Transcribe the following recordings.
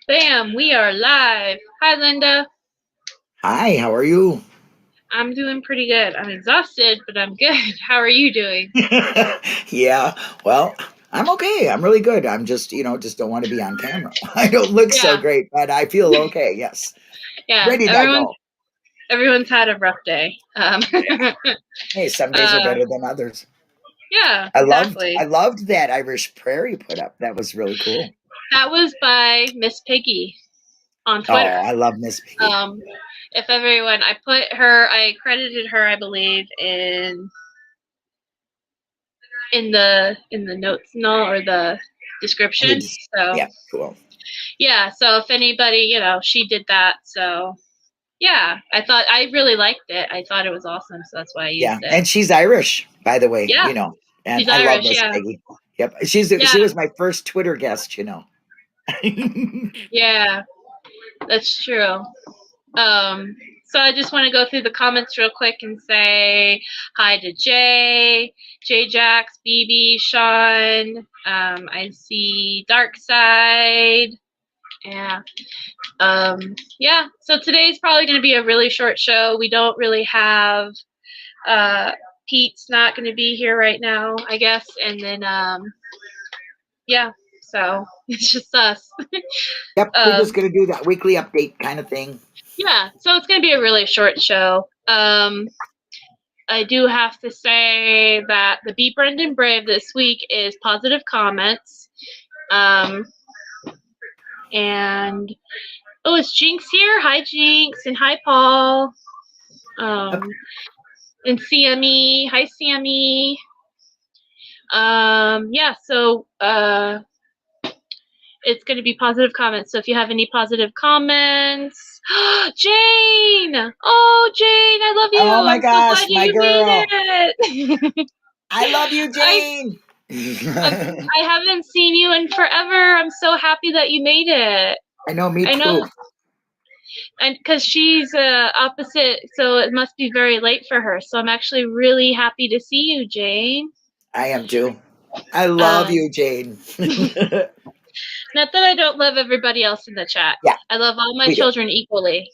Bam, we are live. Hi, Linda. Hi, how are you? I'm doing pretty good. I'm exhausted, but I'm good. How are you doing? Yeah, well, I'm okay. I'm really good. I'm just, just don't want to be on camera. I don't look so Yeah, great, but I feel okay. Yes. yeah. Ready to Everyone's go. everyone's had a rough day. Yeah. Hey, some days are uh, better than others. yeah, I loved exactly. I loved that Irish prayer you put up. That was really cool. That was by Miss Piggy on Oh, Twitter. I love Miss Piggy. Um, if everyone, I credited her, I believe, in the notes, no, or the description. So Yeah, cool. yeah, so if anybody, she did that. So yeah, I really liked it. I thought it was awesome, so that's why I Yeah, used it. and she's Irish, by the way, Yeah, and she's I love Irish. Miss Yeah, Piggy. Yep, yeah, she was my first Twitter guest. yeah. That's true. So I just want to go through the comments real quick and say hi to J Jax, BB, Sean. I see Dark Side. Yeah. Yeah. So today's probably going to be a really short show. We don't really have Pete's not going to be here right now, I guess, and then yeah. So it's just us. Yep, we're um, just gonna do that weekly update kind of thing. yeah. So it's going to be a really short show. I do have to say that the Be Brendan Brave this week is positive comments. And oh, is Jinx here? Hi, Jinx, and hi, Paul. Yep. And CME. Hi, CME. Yeah, so it's going to be positive comments. So if you have any positive comments, Jane! Oh, Jane, I love you. Oh my I'm so glad gosh, my you made girl. it. I love you, I Jane. I haven't seen you in forever. I'm so happy that you made it. I know, me I know, too. and because she's opposite, so it must be very late for her. So I'm actually really happy to see you, Jane. I am too. I love Um, you, Jane. Not that I don't love everybody else in the chat. Yeah, I love all my we do. children equally.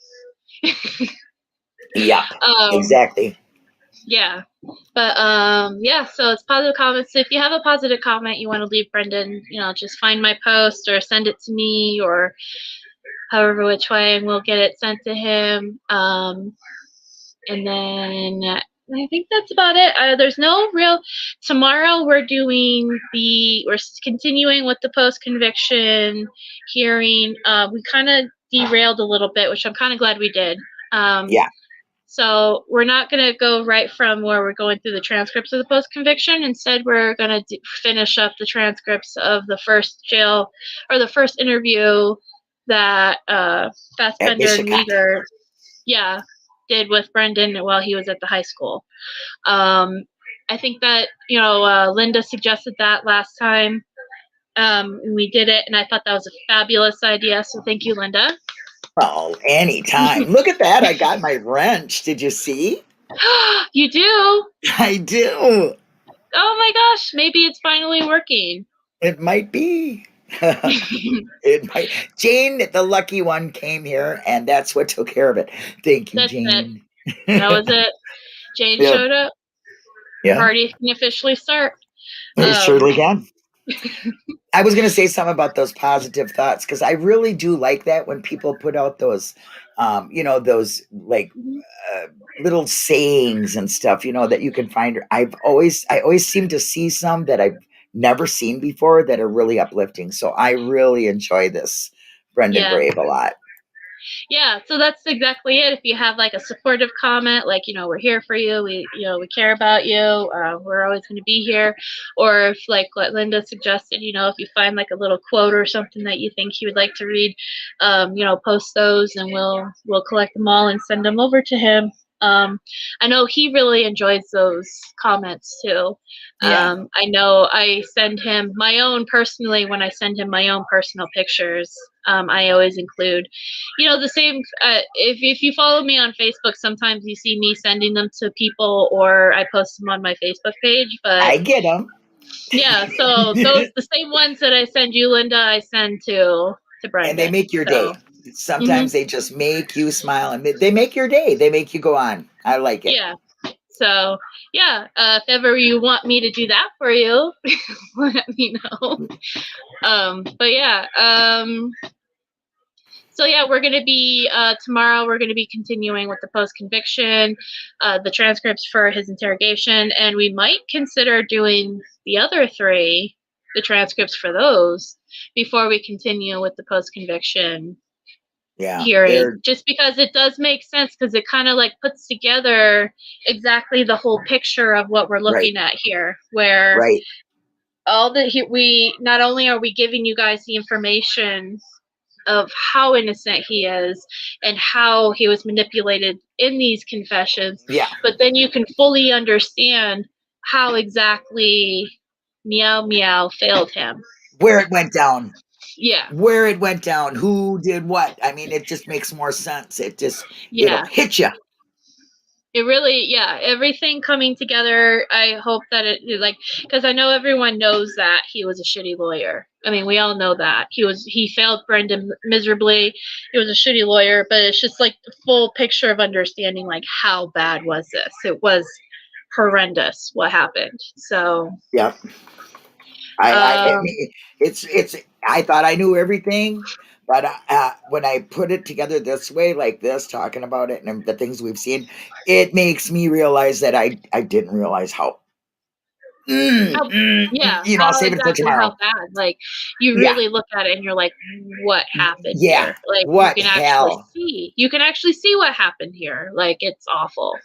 Yeah, um, exactly. yeah, but yeah. So it's positive comments. So if you have a positive comment you want to leave Brendan, just find my post or send it to me or however which way, and we'll get it sent to him. And then I think that's about it. There's no real. Tomorrow we're continuing with the post conviction hearing. We kind of derailed a little bit, which I'm kind of glad we did. Yeah, So we're not going to go right from where we're going through the transcripts of the post conviction. Instead, we're going to finish up the transcripts of the first interview that at Fassbender and Michigan. Meager, yeah, did with Brendan while he was at the high school. I think that Linda suggested that last time. And we did it, and I thought that was a fabulous idea. So thank you, Linda. Oh, anytime. Look at that. I got my wrench. Did you see? You do? I do. Oh my gosh, maybe it's finally working. It might be. It might. Jane, the lucky one, came here, and that's what took care of it. Thank you, That's it. Jane. That was it. Jane Yeah, showed up. yeah, Party can officially start. it Um, surely can. I was going to say something about those positive thoughts because I really do like that when people put out those, those like uh, little sayings and stuff, that you can find. I always seem to see some that I've never seen before that are really uplifting. So I really enjoy this Brendan yeah. Brave a lot. Yeah, so that's exactly it. If you have like a supportive comment, like, we're here for you, we care about you, we're always going to be here. Or if, like what Linda suggested, if you find like a little quote or something that you think he would like to read, post those and we'll collect them all and send them over to him. I know he really enjoys those comments too. Yeah. I know I send him my own personally, when I send him my own personal pictures, I always include, the same. If you follow me on Facebook, sometimes you see me sending them to people or I post them on my Facebook page. But I get them. yeah, so those, the same ones that I send you, Linda, I send to to Brendan. And they make your day. So, Sometimes they just make you smile, and they make your day. They make you go on. I like it. yeah. So, yeah, if ever you want me to do that for you, let me know. But yeah, so yeah, we're going to be, tomorrow we're going to be continuing with the post-conviction, the transcripts for his interrogation, and we might consider doing the other 3, the transcripts for those, before we continue with the post-conviction hearing, just because it does make sense, because it kind of like puts together exactly the whole picture of what we're looking at here, where all we not only are we giving you guys the information of how innocent he is and how he was manipulated in these confessions, but then you can fully understand how exactly Meow Meow failed him, where it went down. Yeah. Where it went down, who did what. I mean, it just makes more sense. It just, it'll hit you. It really, everything coming together. I hope that it, like, because I know everyone knows that he was a shitty lawyer. I mean, we all know that. He failed Brendan miserably. He was a shitty lawyer, but it's just like the full picture of understanding, like, how bad was this? It was horrendous what happened. So, yeah. I mean, I thought I knew everything, but when I put it together this way, like this, talking about it and the things we've seen, it makes me realize that I didn't realize how. How Save it for tomorrow. How bad? Like, you really look at it and you're like, what happened here? Like, what you can hell? actually see. You can actually see what happened here. Like, it's awful.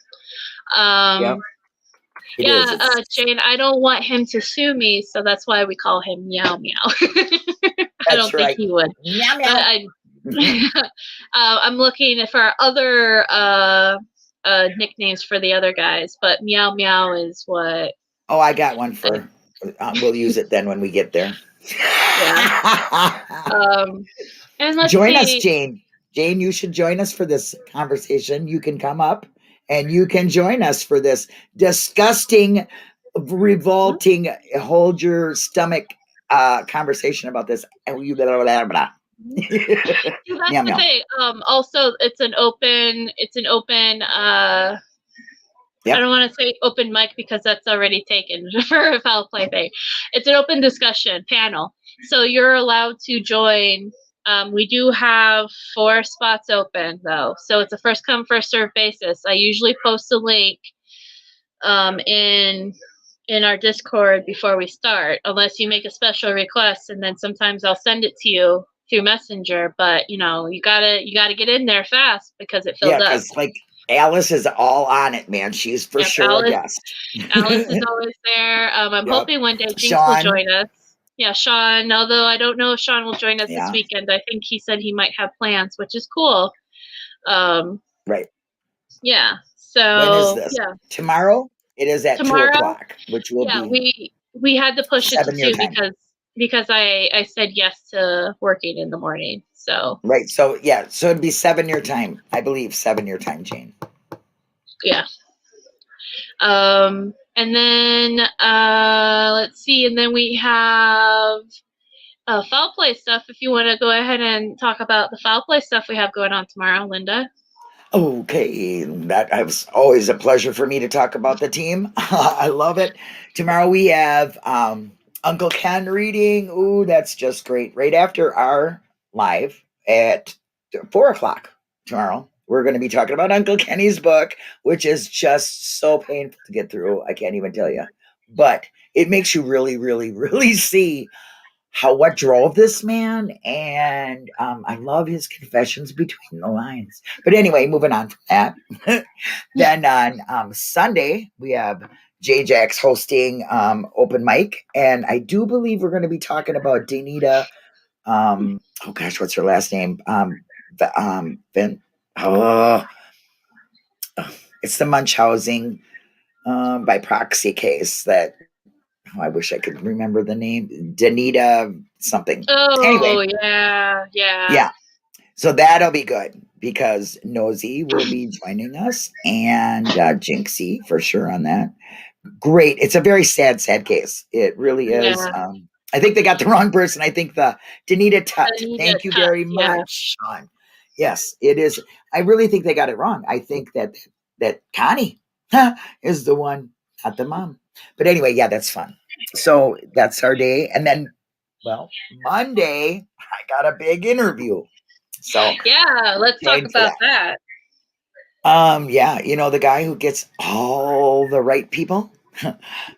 Jane, I don't want him to sue me, so that's why we call him Meow Meow. I don't think he would. Meow Meow. I'm looking for other nicknames for the other guys, but Meow Meow is what. Oh, I got one for. We'll use it then when we get there. And let's join us, Jane. Jane, you should join us for this conversation. You can come up and you can join us for this disgusting, revolting, hold your stomach conversation about this. That's the thing. Also, it's an open. I don't want to say open mic because that's already taken for a foul play thing. It's an open discussion panel, so you're allowed to join. We do have 4 spots open though, so it's a first come first serve basis. I usually post a link in our Discord before we start, unless you make a special request, and then sometimes I'll send it to you through Messenger. But you gotta get in there fast because it filled up. Like Alice is all on it, man. She's for sure a guest. Alice is always there. I'm hoping one day Jinx will join us. Yeah, Sean, although I don't know if Sean will join us this weekend. I think he said he might have plans, which is cool. Right. Yeah. So when is this? Tomorrow? It is at 2:00, which will be. We had to push it to 2 because I said yes to working in the morning. So right. So so it'd be 7 your time, I believe. 7 your time, Jane. Yeah. And then let's see, and then we have foul play stuff. If you want to go ahead and talk about the foul play stuff we have going on tomorrow, Linda. Okay, that was always a pleasure for me to talk about the team. I love it. Tomorrow we have Uncle Ken reading. Ooh, that's just great. Right after our live at 4:00 tomorrow, we're going to be talking about Uncle Kenny's book, which is just so painful to get through. I can't even tell you. But it makes you really, really, really see what drove this man, and I love his confessions between the lines. But anyway, moving on from that. Then on Sunday we have J-Jax hosting open mic, and I do believe we're going to be talking about Danita. Oh gosh, what's her last name? It's the Munchausen by proxy case that. I wish I could remember the name. Danita something. Oh, anyway, yeah. So that'll be good because Nosy will be joining us and Jinxie for sure on that. Great. It's a very sad case. It really is. I think they got the wrong person. I think the Danita Tut. Anita Thank you Tutt, very yeah. much, Sean. Yes, it is. I really think they got it wrong. I think that Connie is the one, not the mom. But anyway, yeah, that's fun. So that's our day. And then, well, Monday, I got a big interview. So Yeah, let's talk excited for about that. yeah, the guy who gets all the right people,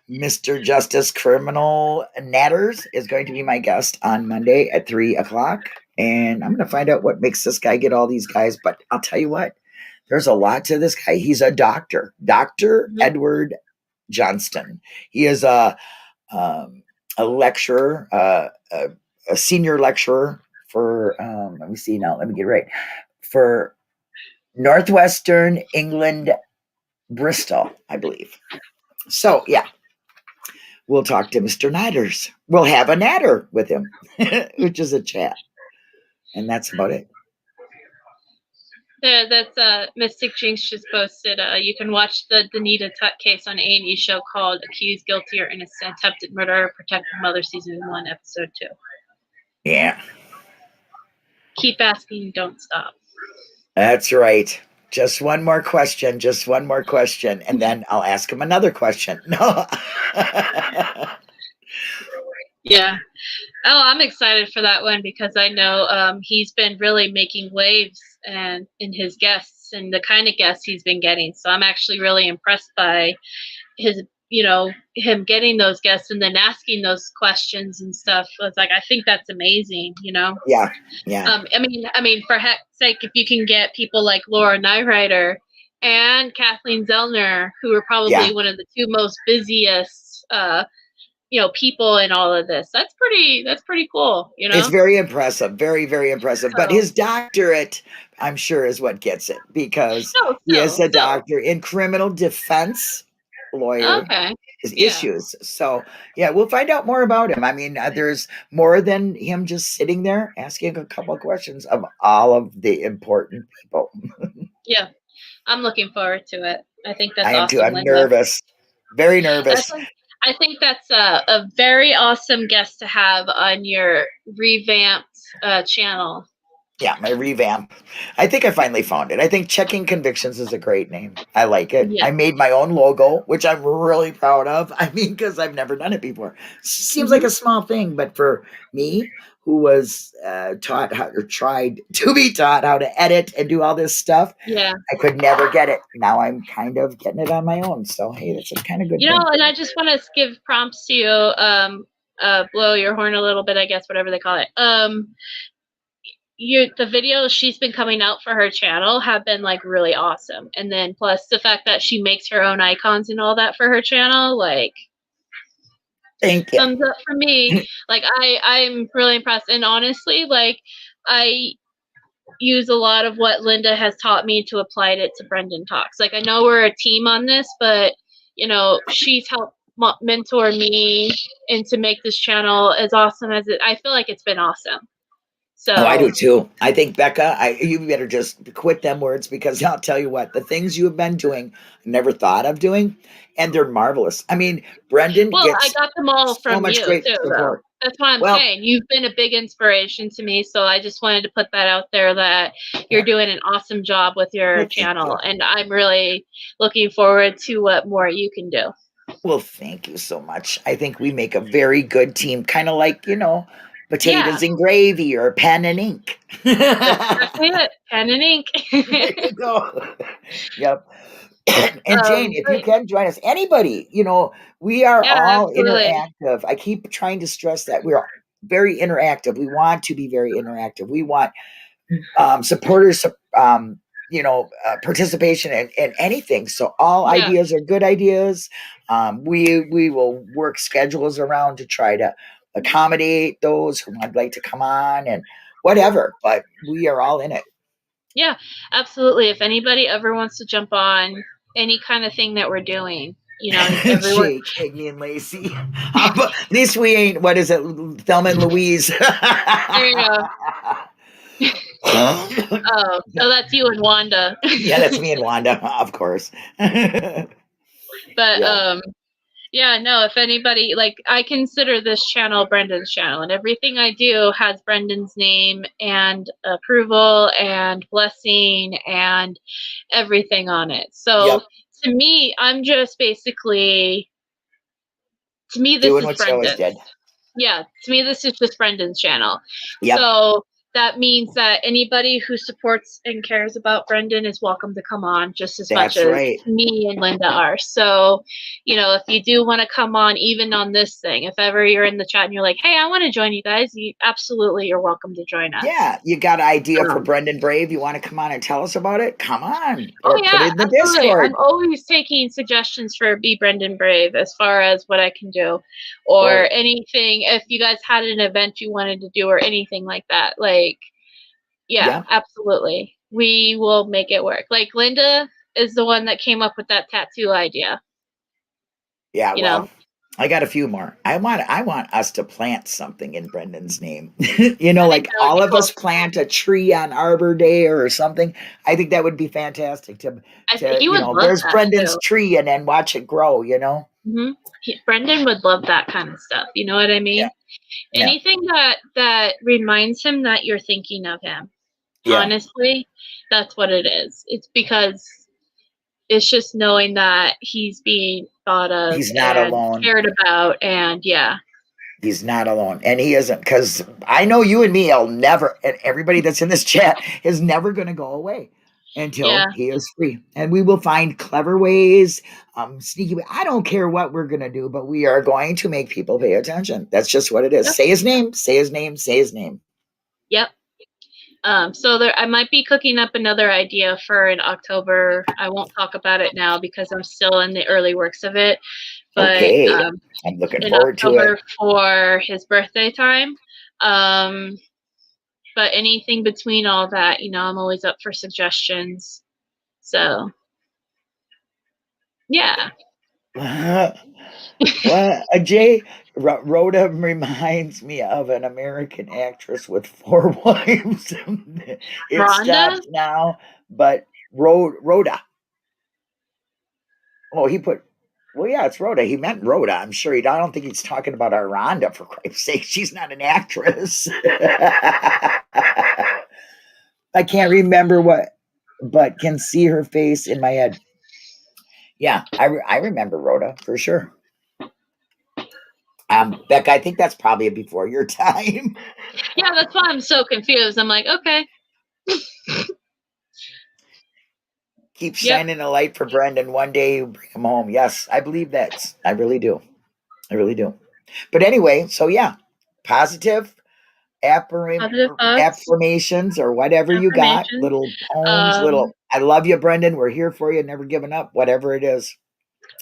Mr. Justice Criminal Natters, is going to be my guest on Monday at 3:00. And I'm going to find out what makes this guy get all these guys. But I'll tell you what, there's a lot to this guy. He's a doctor, Dr. Edward Johnston. He is a lecturer, a senior lecturer for, let me see now, let me get it right, for Northwestern England, Bristol, I believe. So, yeah, we'll talk to Mr. Natters. We'll have a natter with him, which is a chat. And that's about it. There, that's Mystic Jinx just posted. You can watch the Danita Tut case on A&E show called "Accused, Guilty, or Innocent: Attempted Murder, Protected Mother," season 1, episode 2. Yeah, Keep asking, don't stop. that's right. Just one more question. Just one more question, and then I'll ask him another question. No. Yeah. Oh, I'm excited for that one because I know he's been really making waves and in his guests and the kind of guests he's been getting. So I'm actually really impressed by his, him getting those guests and then asking those questions and stuff. It's like, I think that's amazing, Yeah, yeah. I mean, for heck's sake, if you can get people like Laura Nyrider and Kathleen Zellner, who are probably one of the two most busiest people in all of this. That's pretty cool, It's very impressive. Very, very impressive. But his doctorate, I'm sure, is what gets it because he is a doctor in criminal defense lawyer. Okay. His issues. So, yeah, we'll find out more about him. I mean, there's more than him just sitting there asking a couple of questions of all of the important people. Yeah. I'm looking forward to it. I think that's I am awesome. too. I'm nervous. Very nervous. I think that's a very awesome guest to have on your revamped channel. Yeah, my revamp. I think I finally found it. I think Checking Convictions is a great name. I like it. Yeah. I made my own logo, which I'm really proud of. I mean, because I've never done it before. Seems like a small thing, but for me, who was tried to be taught how to edit and do all this stuff, I could never get it. Now I'm kind of getting it on my own. So, hey, that's a kind of good thing. And I just want to give prompts to you, blow your horn a little bit, I guess, whatever they call it. The videos she's been coming out for her channel have been like really awesome, and then plus the fact that she makes her own icons and all that for her channel, like, thank you. Thumbs up for me. Like I'm really impressed, and honestly, like I use a lot of what Linda has taught me to apply it to Brendan Talks. Like I know we're a team on this, but she's helped mentor me and to make this channel as awesome as it. I feel like it's been awesome. So, I do too. I think, Becca, you better just quit them words because I'll tell you what, the things you have been doing, I never thought of doing, and they're marvelous. I mean, Brendan gets I got them all from you too, though. That's why I'm saying you've been a big inspiration to me. So I just wanted to put that out there that you're doing an awesome job with your channel, and I'm really looking forward to what more you can do. Well, thank you so much. I think we make a very good team, kind of like potatoes and gravy or pen and ink. That's it. Pen and ink. There you go. Yep. And Jane, if you can join us, anybody, we are all interactive. I keep trying to stress that we're very interactive. We want to be very interactive. We want supporters, participation in anything. So all ideas are good ideas. We will work schedules around to try to accommodate those who would like to come on and whatever, but we are all in it. Yeah, absolutely. If anybody ever wants to jump on any kind of thing that we're doing, everyone. Jake, Cagney, and Lacey. At least we ain't, what is it, Thelma and Louise. There you go. Oh, so that's you and Wanda. Yeah, that's me and Wanda, of course. But Yeah, no, if anybody, like, I consider this channel Brendan's channel, and everything I do has Brendan's name and approval and blessing and everything on it. So Yep. to me, I'm just basically, to me, this Doing is what you always Brendan. did. Yeah, to me, this is just Brendan's channel. Yep. So that means that anybody who supports and cares about Brendan is welcome to come on just as much That's as right. me and Linda are. So, you know, if you do want to come on, even on this thing, if ever you're in the chat and you're like, hey, I want to join you guys, you absolutely, you're welcome to join us. Yeah, you got an idea for Um, Brendan Brave? You want to come on and tell us about it? Come on, Oh or put yeah, it in the absolutely. Discord. I'm always taking suggestions for Be Brendan Brave as far as what I can do, or Right. anything. If you guys had an event you wanted to do, or anything like that, like, yeah, absolutely, we will make it work. Like, Linda is the one that came up with that tattoo idea. Yeah, You well, know, I got a few more. I want us to plant something in Brendan's name. You know, I think like that would all be of cool. us plant a tree on Arbor Day or something. I think that would be fantastic to He you would know, love there's that Brendan's too. tree and then watch it grow, you know? Brendan would love that kind of stuff. You know what I Yeah. mean? Yeah. Anything that reminds him that you're thinking of him. Yeah. Honestly, that's what it is. It's because it's just knowing that he's being thought of He's not and alone. cared about, and yeah. He's not alone. And he isn't, because I know you and me will never, and everybody that's in this chat is never going to go away until he is free. And we will find clever ways, sneaky way. I don't care what we're going to do, but we are going to make people pay attention. That's just what it is. Yep. Say his name, say his name, say his name. Yep. So I might be cooking up another idea for in October. I won't talk about it now because I'm still in the early works of it. But Okay. I'm looking in forward to October it. for his birthday time. But anything between all that, you know, I'm always up for suggestions. So, yeah. Well, Jay, Rhoda reminds me of an American actress with 4 wives. It Rhonda? stopped now, but Rhoda. Oh, he put. Well, yeah, it's Rhoda. He meant Rhoda. I'm sure I don't think he's talking about our Rhonda, for Christ's sake. She's not an actress. I can't remember what, but can see her face in my head. Yeah, I remember Rhoda for sure. Beck, I think that's probably before your time. Yeah, that's why I'm so confused. I'm like, okay. Keep shining a light for Brendan. One day you bring him home. Yes, I believe that. I really do. I really do. But anyway, so yeah, positive affirmations or whatever you got, little poems, little I love you, Brendan. We're here for you, never giving up, whatever it is.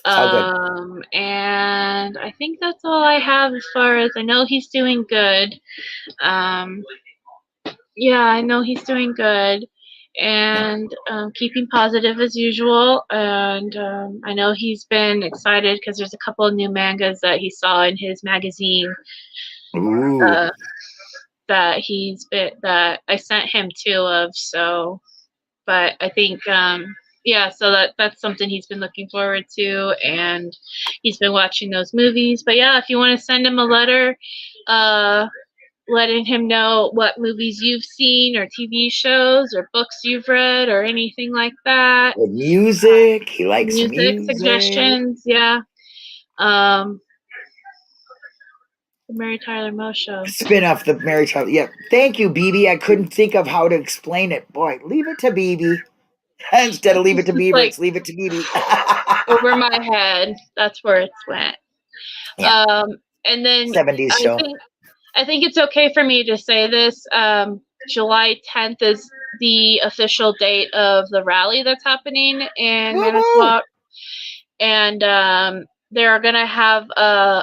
It's all good. And I think that's all I have as far as I know he's doing good. Yeah, I know he's doing good. And keeping positive as usual. And I know he's been excited because there's a couple of new mangas that he saw in his magazine. Ooh. That that I sent him 2 of. So, but I think yeah, so that's something he's been looking forward to, and he's been watching those movies. But yeah, if you want to send him a letter, letting him know what movies you've seen or TV shows or books you've read or anything like that. With music, he likes music suggestions, yeah. The Mary Tyler Moe Show. Spin off the Mary Tyler. Yeah, thank you, BB. I couldn't think of how to explain it. Boy, leave it to BB. Instead of leave it to Beaver, it's leave it to BB. Over my head. That's where it's went. Yeah. And then 70s show. I think it's okay for me to say this. July 10th is the official date of the rally that's happening in Manitowoc. And they're going to have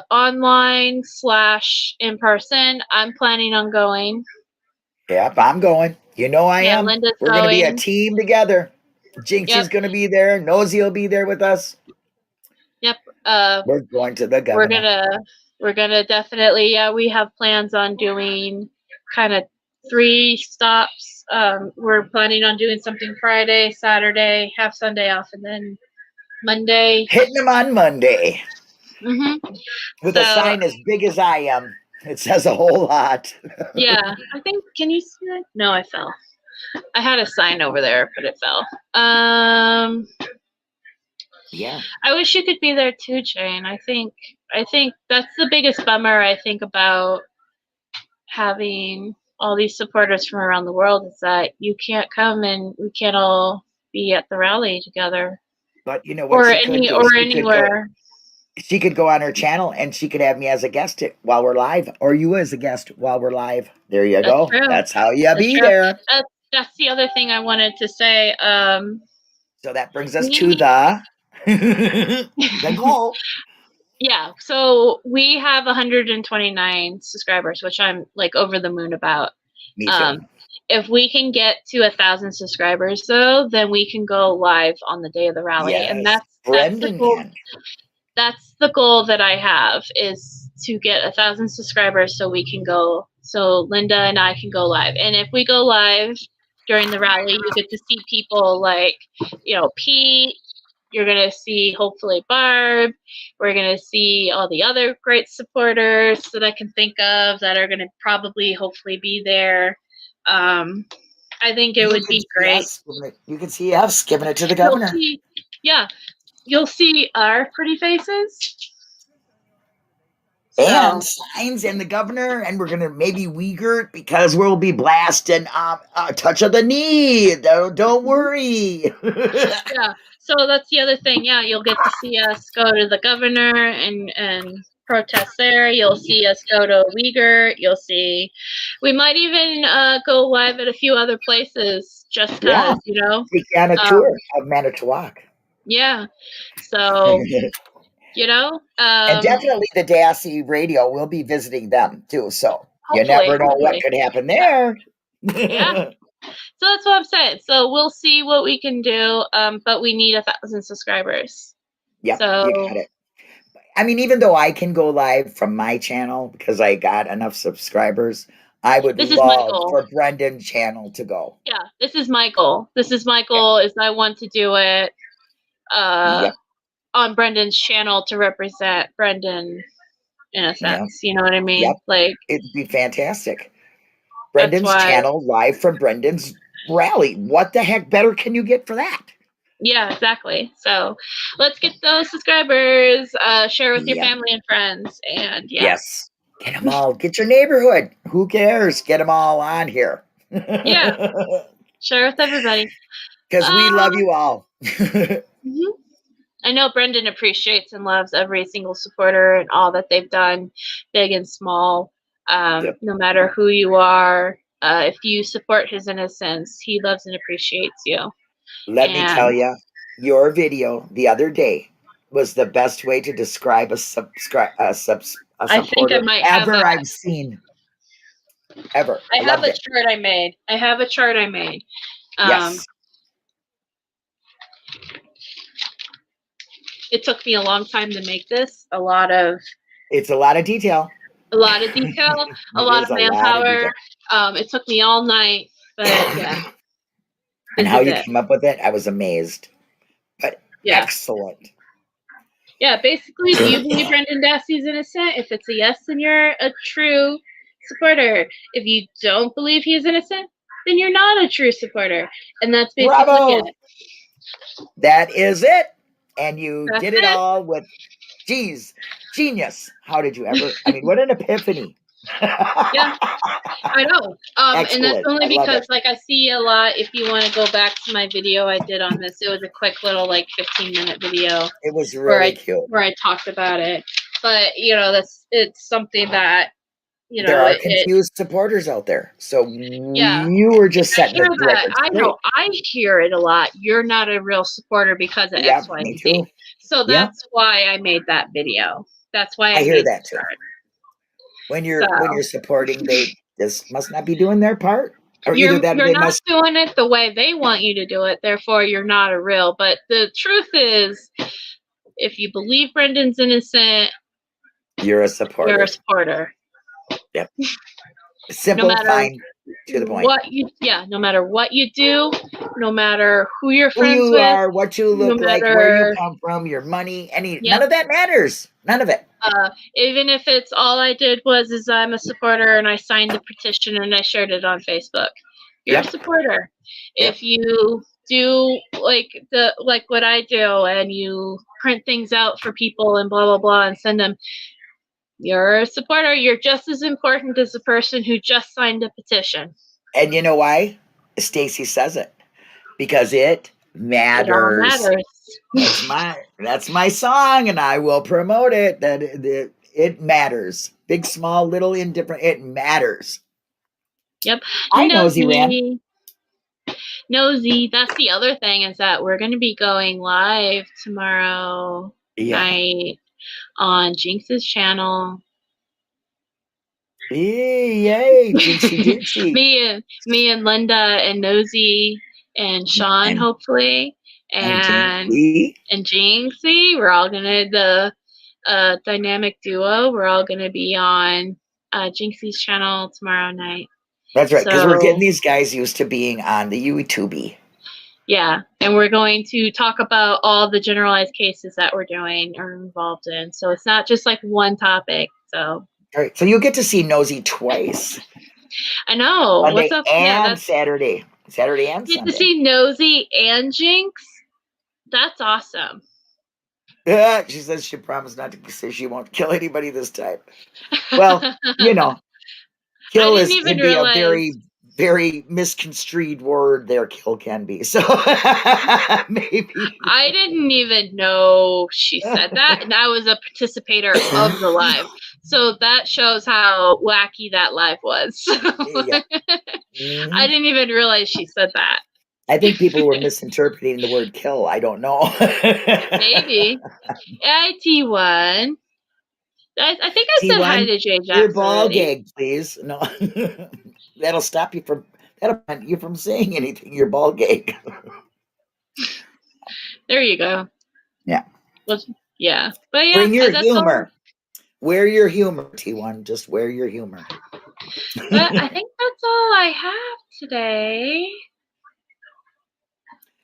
online / in person. I'm planning on going. Yep, I'm going. You know I am. Linda's We're going to be a team together. Jinxie's going to be there. Nosy will be there with us. Yep. We're going to the governor. We're gonna definitely, yeah, we have plans on doing kind of 3 stops. We're planning on doing something Friday, Saturday, have Sunday off, and then Monday. Hitting them on Monday. With So, a sign as big as I am. It says a whole lot. yeah, I think, can you see it? No, I fell. I had a sign over there, but it fell. Yeah. I wish you could be there too, Jane. I think that's the biggest bummer I think about having all these supporters from around the world is that you can't come and we can't all be at the rally together. But you know what she could do? Anywhere. She could go on her channel and she could have me as a guest while we're live, or you as a guest while we're live. There you go. True. That's how you be there. That's the other thing I wanted to say. So that brings us to the goal. Yeah, so we have 129 subscribers, which I'm like over the moon about. Me too. If we can get to 1,000 subscribers, though, then we can go live on the day of the rally, and that's the goal. That's the goal that I have, is to get 1,000 subscribers so we can go. So Linda and I can go live, and if we go live during the rally, you get to see people like, Pete. You're going to see, hopefully, Barb. We're going to see all the other great supporters that I can think of that are going to probably, hopefully, be there. I think it would be great. You can see us giving it to the governor. You'll see our pretty faces. And signs and the governor, and we're going to maybe Uyghur because we'll be blasting a touch of the knee. Don't worry. Yeah. So that's the other thing. Yeah, you'll get to see us go to the governor and protest there. You'll see us go to Uyghur. You'll see. We might even go live at a few other places just because, Take you on a tour of Manitowoc. Yeah. So, and definitely the Dassey radio will be visiting them too. So you never know what could happen there. Yeah. So that's what I'm saying. So we'll see what we can do, but we need 1,000 subscribers. Yeah, so, you got it. I mean, even though I can go live from my channel because I got enough subscribers, I would love for Brendan's channel to go. Yeah, this is my goal. Is I want to do it on Brendan's channel to represent Brendan in a sense. You know what I mean? Yep. Like, it'd be fantastic. Brendan's channel live from Brendan's rally. What the heck better can you get for that? Yeah, exactly. So let's get those subscribers, share with your family and friends, and yes, get them all. Get your neighborhood. Who cares? Get them all on here. Yeah, share with everybody because we love you all. I know Brendan appreciates and loves every single supporter and all that they've done, big and small. No matter who you are, if you support his innocence, he loves and appreciates you. Let me tell you, your video the other day was the best way to describe a supporter I think I might ever I've seen. Ever. I have a chart I made. Yes. It took me a long time to make this. It's a lot of detail. A lot of manpower. It took me all night, but yeah. And how you came up with it, I was amazed. But excellent. Yeah, basically, do you believe Brendan Dassey is innocent? If it's a yes, then you're a true supporter. If you don't believe he's innocent, then you're not a true supporter. And that's basically it. That is it. And you did it all with, genius. How did you ever? I mean, what an epiphany. Yeah, I know. And that's only because, like, I see a lot. If you want to go back to my video I did on this, it was a quick little, 15-minute video. It was really cute. Where I talked about it. But, it's something that, there are confused supporters out there. So you were just setting the record. I know. I hear it a lot. You're not a real supporter because of X, Y, and Z. So that's why I made that video. That's why I hear that too. When you're supporting, they just must not be doing their part. Or you're not doing it the way they want you to do it. Therefore, you're not a real. But the truth is, if you believe Brendan's innocent, you're a supporter. You're a supporter. Yep. Simple, fine, to the point. No matter what you do, no matter who you're Who friends you with, are, what you no look like, where you matter, come from, your money, none yep. of that matters. None of it. Even if it's all I did was I'm a supporter and I signed the petition and I shared it on Facebook. You're Yep. a supporter. Yep. If you do like what I do and you print things out for people and blah blah blah and send them, you're a supporter. You're just as important as the person who just signed a petition. And you know why? Stacy says it. Because it matters. It all matters. That's my song, and I will promote it. That it matters. Big, small, little, indifferent. It matters. Yep. I Nosy Ran. Nosy. That's the other thing is that we're going to be going live tomorrow night on Jinx's channel. Yay, Jinxie Dixie. me and Linda and Nosy and Sean, hopefully, and Jinxie. We're all gonna the dynamic duo. We're all gonna be on Jinxie's channel tomorrow night. That's right, because we're getting these guys used to being on the YouTube. Yeah, and we're going to talk about all the generalized cases that we're doing or involved in. So it's not just like one topic. So. All right, so you'll get to see Nosy twice. I know. Monday what's up? And Saturday. Saturday and Get Sunday. to see Nosy and Jinx. That's awesome. Yeah, she says she promised not to say she won't kill anybody this time. Well, you know, kill can be a very, very misconstrued word there. Kill can be. So maybe. I didn't even know she said that, and I was a participator of the live. So that shows how wacky that live was. Yeah. I didn't even realize she said that. I think people were misinterpreting the word kill. I don't know. Maybe. T1. I think I said hi to J. Jackson. Your ball gag, please. No. That'll stop you from saying anything. Your ball gag. There you go. Yeah. Well, yeah. But yeah. Bring your humor. Wear your humor, T1. Just wear your humor. But I think that's all I have today.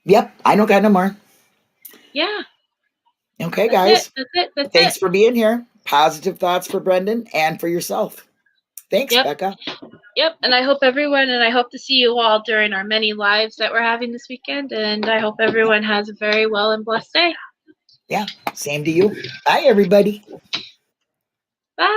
Yep. I don't got no more. Yeah. Okay, guys. That's it. Thanks for being here. Positive thoughts for Brendan and for yourself. Thanks, Becca. Yep. And I hope I hope to see you all during our many lives that we're having this weekend. And I hope everyone has a very well and blessed day. Yeah. Same to you. Bye, everybody. Bye.